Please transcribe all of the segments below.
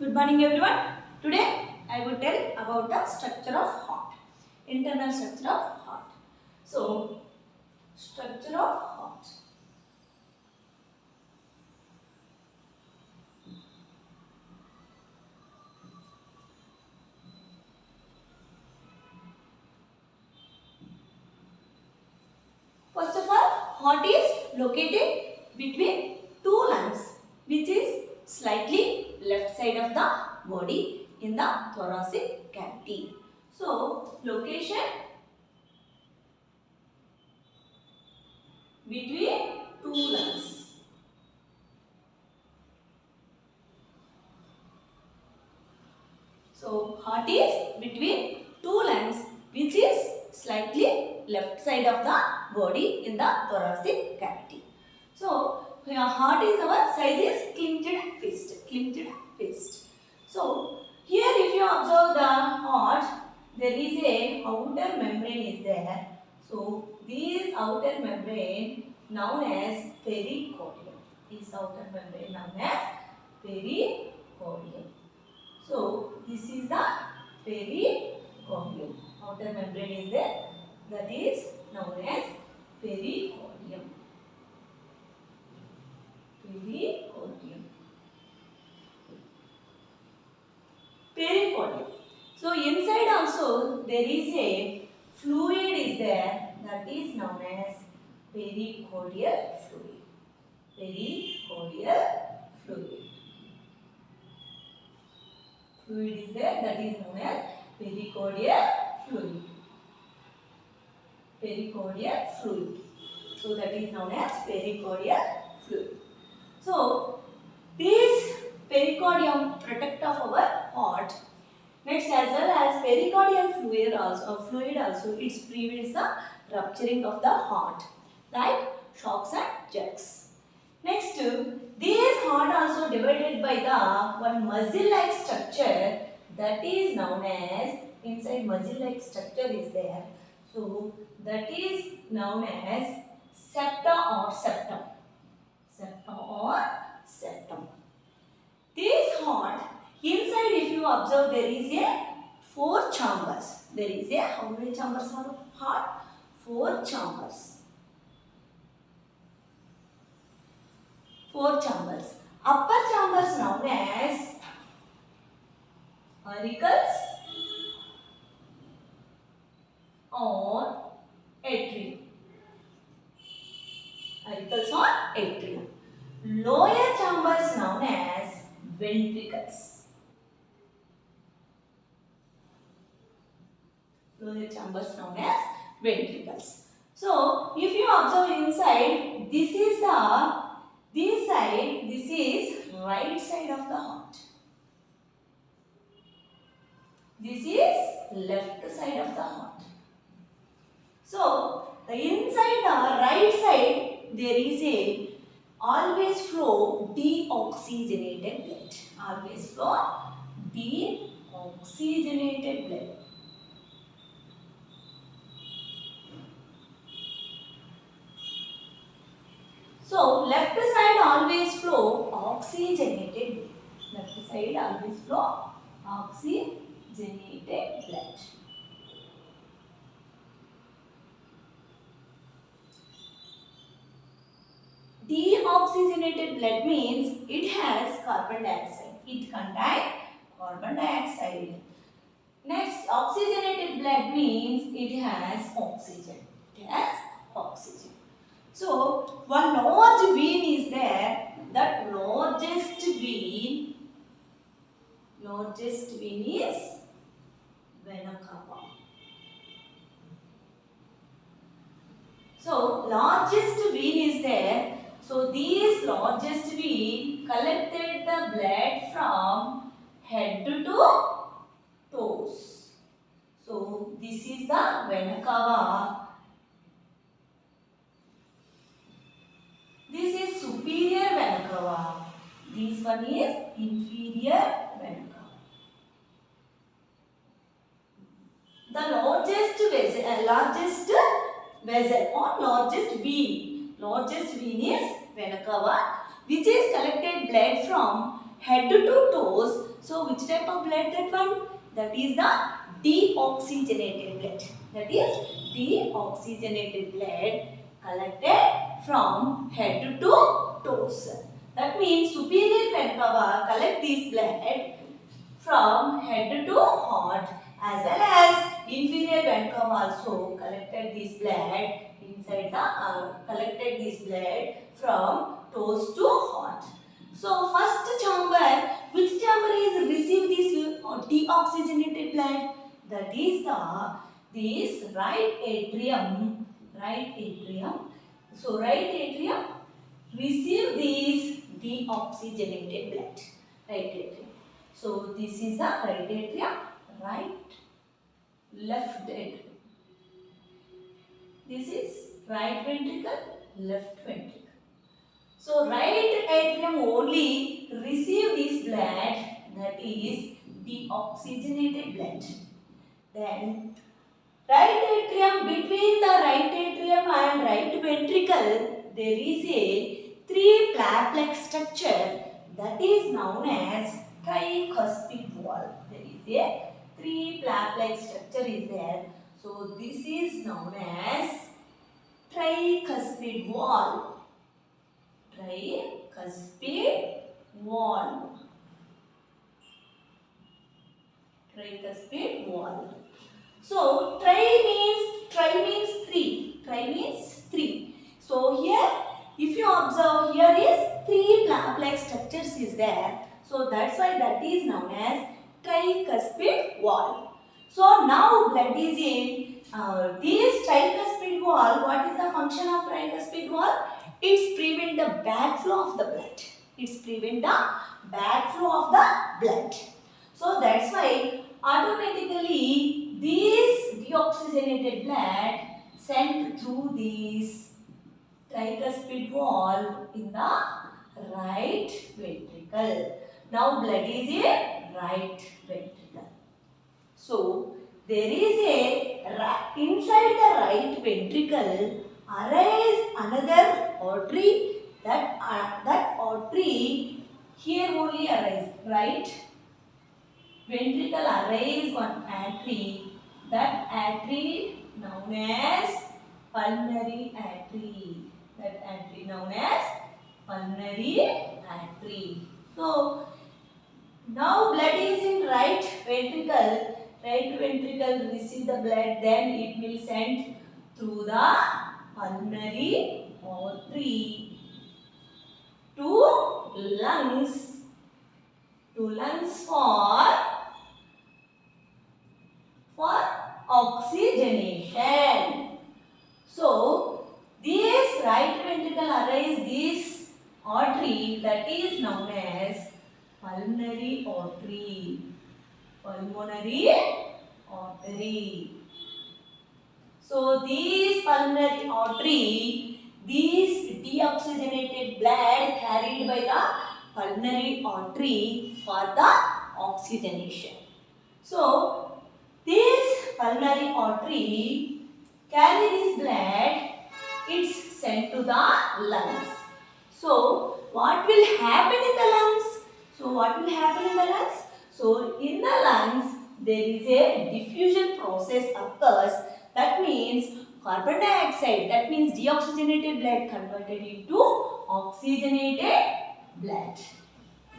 Good morning everyone. Today I will tell about the structure of heart. Internal structure of heart. So, structure of heart. First of all, heart is located between two lungs, which is slightly left side of the body in the thoracic cavity. So, location between two lungs. So, heart is between two lungs, which is slightly left side of the body in the thoracic cavity. So, your heart is our size is clenched fist. Clenched fist. So, here if you observe the heart, there is a outer membrane is there. So, this outer membrane known as pericardium. This outer membrane known as pericardium. So, this is the pericardium. Outer membrane is there. That is known as pericardium. Pericardium. Pericardium. So, inside also there is a fluid is there. That is known as pericardial fluid. Pericardial fluid. Fluid is there, that is known as pericardial fluid. Pericardial fluid. So that is known as pericardial fluid. So this pericardium protect of our heart. Next, as well as pericardial fluid also it prevents the rupturing of the heart, like shocks and jerks. Next, this heart also divided by the one muscle-like structure that is known as, inside muscle-like structure is there. So, that is known as septa or septum. Septa or septum. This heart, inside if you observe there is a 4 chambers. There is a, how many chambers for heart? 4 chambers. 4 chambers. Upper chambers known as auricles or atrium. Auricles or atrium. Lower chambers known as ventricles. Lower chambers known as ventricles. So, if you observe inside, this is the this side, this is right side of the heart. This is left side of the heart. So, the inside the right side, there is a always flow deoxygenated blood. Always flow deoxygenated blood. So, left side always flow oxygenated blood. Left side always flow oxygenated blood. Deoxygenated blood means it has carbon dioxide. It contains carbon dioxide. Next, oxygenated blood means it has oxygen. It has oxygen. So, one large vein is there. That largest vein is vena cava. So, largest vein is there. So, this largest vein collected the blood from head to toes. So, this is the vena cava. This is superior vena cava. This one is inferior vena cava. The largest vessel or largest vein is vena cava, which is collected blood from head to toes. So which type of blood that one? That is the deoxygenated blood. That is deoxygenated blood collected from head to toes. That means superior vein cava collect this blood from head to heart, as well as inferior vein cava also collected this blood inside the collected this blood from toes to heart. So first chamber, which chamber is receive this deoxygenated blood? That is this right atrium. Right atrium. So right atrium receive this deoxygenated blood. Right atrium. So this is the right atrium. Right, left atrium. This is right ventricle, left ventricle. So right atrium only receive this blood, that is deoxygenated blood. Then right atrium, between the right atrium and right ventricle there is a three flap-like structure that is known as tricuspid valve. There is a three flap-like structure is there. So this is known as tricuspid valve. Tricuspid valve. Tricuspid valve. So tri means three. Tri means three. So here, if you observe, here is three flap-like structures is there. So that's why that is known as tricuspid valve. So now blood is in this tricuspid valve. What is the function of tricuspid valve? It's prevent the backflow of the blood. It's prevent the backflow of the blood. So that's why automatically this deoxygenated blood sent through this tricuspid valve in the right ventricle. Now blood is in right ventricle. So there is a inside the right ventricle arise another artery. That artery here only arise, right? Ventricle arise one artery. That artery known as pulmonary artery. That artery known as pulmonary artery. So now blood is in right ventricle. Right ventricle receive the blood, then it will send through the pulmonary artery to lungs. To lungs for oxygenation. So this right ventricle arise this artery that is known as pulmonary artery. Pulmonary artery. So this pulmonary artery, this deoxygenated blood carried by the pulmonary artery for the oxygenation. So this pulmonary artery carry this blood, it's sent to the lungs. So what will happen in the lungs? So in the lungs there is a diffusion process occurs. That means carbon dioxide, that means deoxygenated blood converted into oxygenated blood.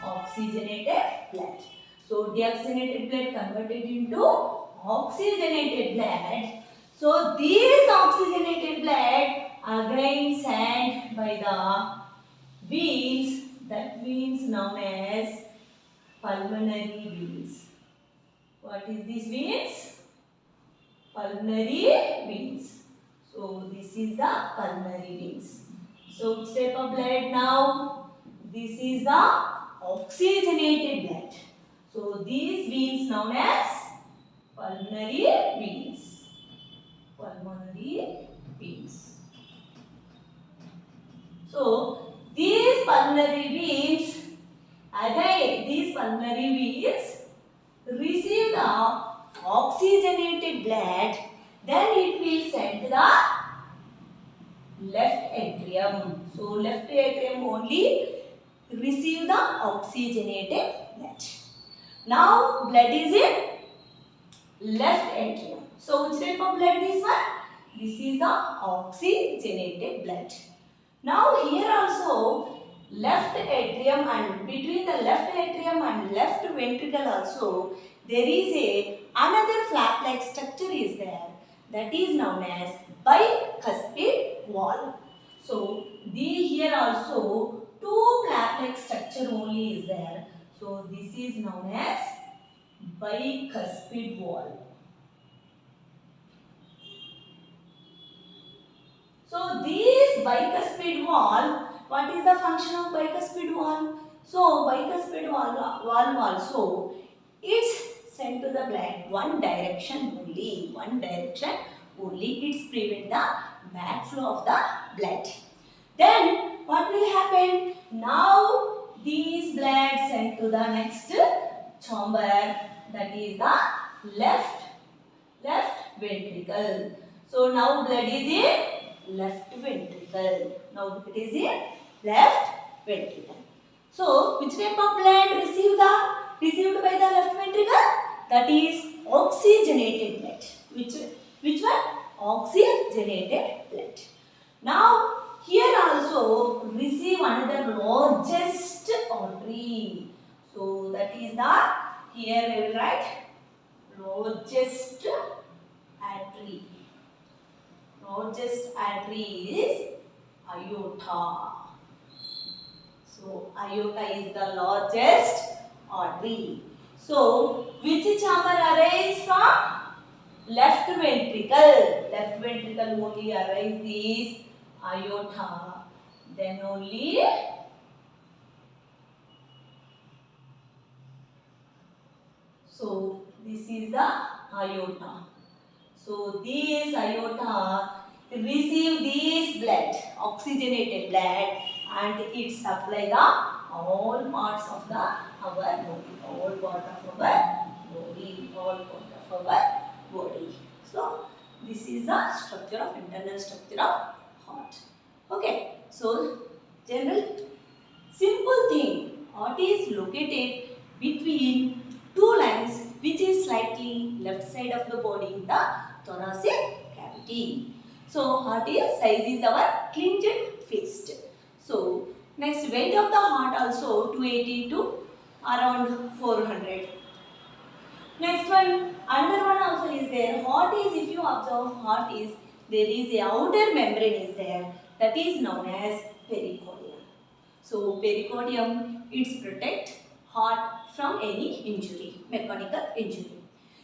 Oxygenated blood. So deoxygenated blood converted into oxygenated blood. So this oxygenated blood again sent by the veins, that veins known as pulmonary veins. What is these veins? Pulmonary veins. So this is the pulmonary veins. So which type of blood now? This is the oxygenated blood. So these veins known as pulmonary veins. Pulmonary veins. So these pulmonary veins, again these pulmonary veins receive the oxygenated blood, then it will send to the left atrium. So left atrium only receive the oxygenated blood. Now blood is in left atrium. So which type of blood this one? This is the oxygenated blood. Now here also left atrium, and between the left atrium and left ventricle also there is another flap like structure is there, that is known as bicuspid wall. So here also two flap like structure only is there. So this is known as bicuspid wall. So this bicuspid wall, what is the function of bicuspid wall? So bicuspid wall also, it's sent to the blood one direction only. It's prevent the backflow of the blood. Then what will happen? Now these blood sent to the next chamber, that is the left ventricle. So now blood is in left ventricle. Now it is in left ventricle. So which type of blood received by the left ventricle? That is oxygenated blood. Which one? Oxygenated blood. Now here also receive another largest artery. So that is the, here we will write largest artery. Largest artery is aorta. So aorta is the largest artery. So which chamber arises from? Left ventricle. Left ventricle only arises this aorta. Then only so this is the aorta. So this aorta receive this blood, oxygenated blood, and it supply the all parts of the our body, all part of our body. So this is the structure of internal structure of heart. Okay. So general simple thing, heart is located between two lines which is slightly left side of the body in the thoracic cavity. So heart is size is our clenched fist. So next weight of the heart also 280 to around 400. Next one, another one also is there. Heart is, if you observe, heart is, there is a outer membrane is there, that is known as pericardium. So pericardium, it's protect heart from any injury, mechanical injury.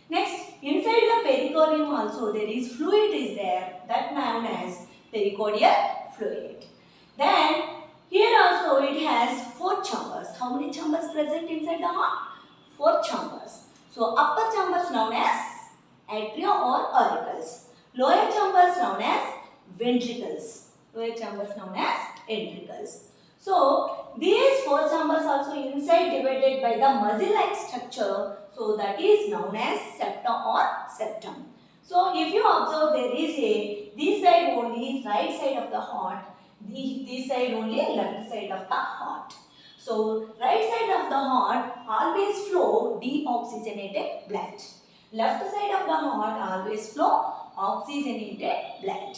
Next, inside the pericardium also there is fluid is there, that known as pericardial fluid. Then here also it has 4 chambers. How many chambers present inside the heart? 4 chambers. So upper chambers known as atria or auricles. Lower chambers known as ventricles. Lower chambers known as ventricles. So these 4 chambers also inside divided by the muscle-like structure. So that is known as septa or septum. So if you observe, there is a this side only right side of the heart, this side only left side of the heart. So right side of the heart always flow deoxygenated blood. Left side of the heart always flow oxygenated blood.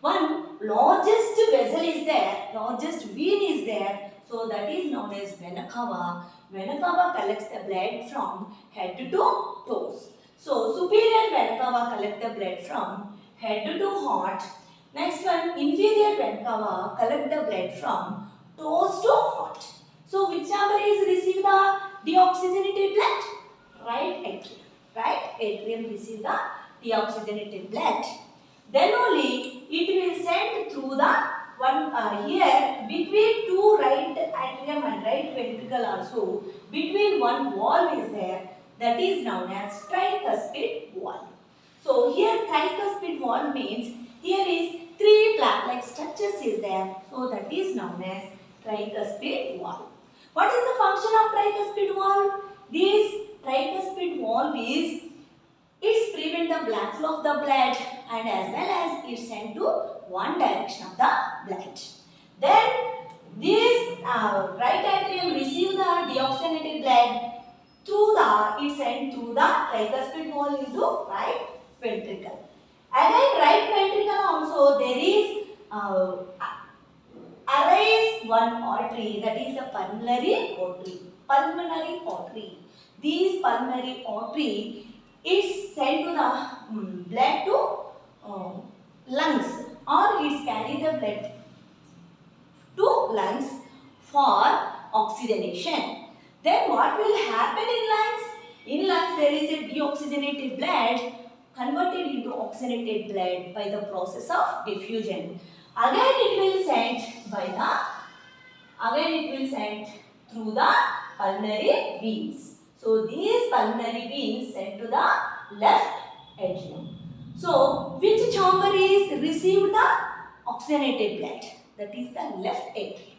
One largest vessel is there, largest vein is there. So that is known as vena cava. Vena cava collects the blood from head to toes. So superior vena cava collects the blood from head to heart. Next one, inferior vena cava collects the blood from toes to heart. So which chamber is receive the deoxygenated blood? Right atrium. Right atrium receive the deoxygenated blood. Then only it will send through the one here between two right atrium and right ventricle also, between one wall is there, that is known as tricuspid wall. So here tricuspid wall means here is 3 plaque-like structures is there, so that is known as tricuspid wall. What is the function of tricuspid wall? This tricuspid wall is, it's prevent the backflow of the blood and as well as it send to one direction of the blood. Then this right atrium receive the deoxygenated blood through the that is a pulmonary artery. Pulmonary artery. These pulmonary artery is sent to the blood to lungs, or it carry the blood to lungs for oxygenation. Then what will happen in lungs? In lungs there is a deoxygenated blood converted into oxygenated blood by the process of diffusion. Again it will sent through the pulmonary veins. So these pulmonary veins sent to the left atrium. So which chamber is received the oxygenated blood? That is the left atrium.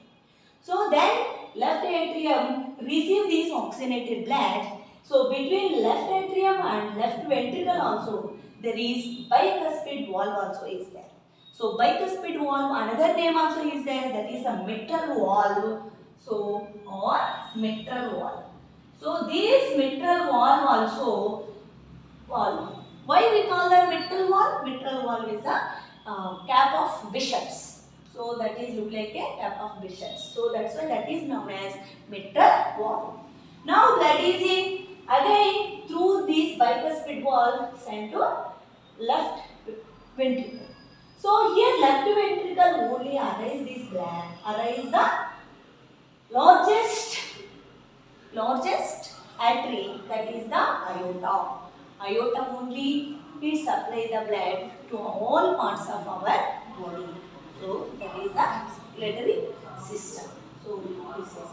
So then left atrium receive this oxygenated blood. So between left atrium and left ventricle also there is bicuspid valve also is there. So bicuspid valve, another name also is there, that is a mitral valve. So or mitral valve. So this mitral valve also valve. Why we call that mitral valve? Mitral valve is a cap of bishops. So that is look like a cap of bishops. So that's why that is known as mitral valve. Now blood is in again through this bicuspid valve sent to left ventricle. So here left ventricle only arise this blood, arise the largest artery, that is the aorta. Aorta only it supply the blood to all parts of our body. So that is the circulatory system. So this is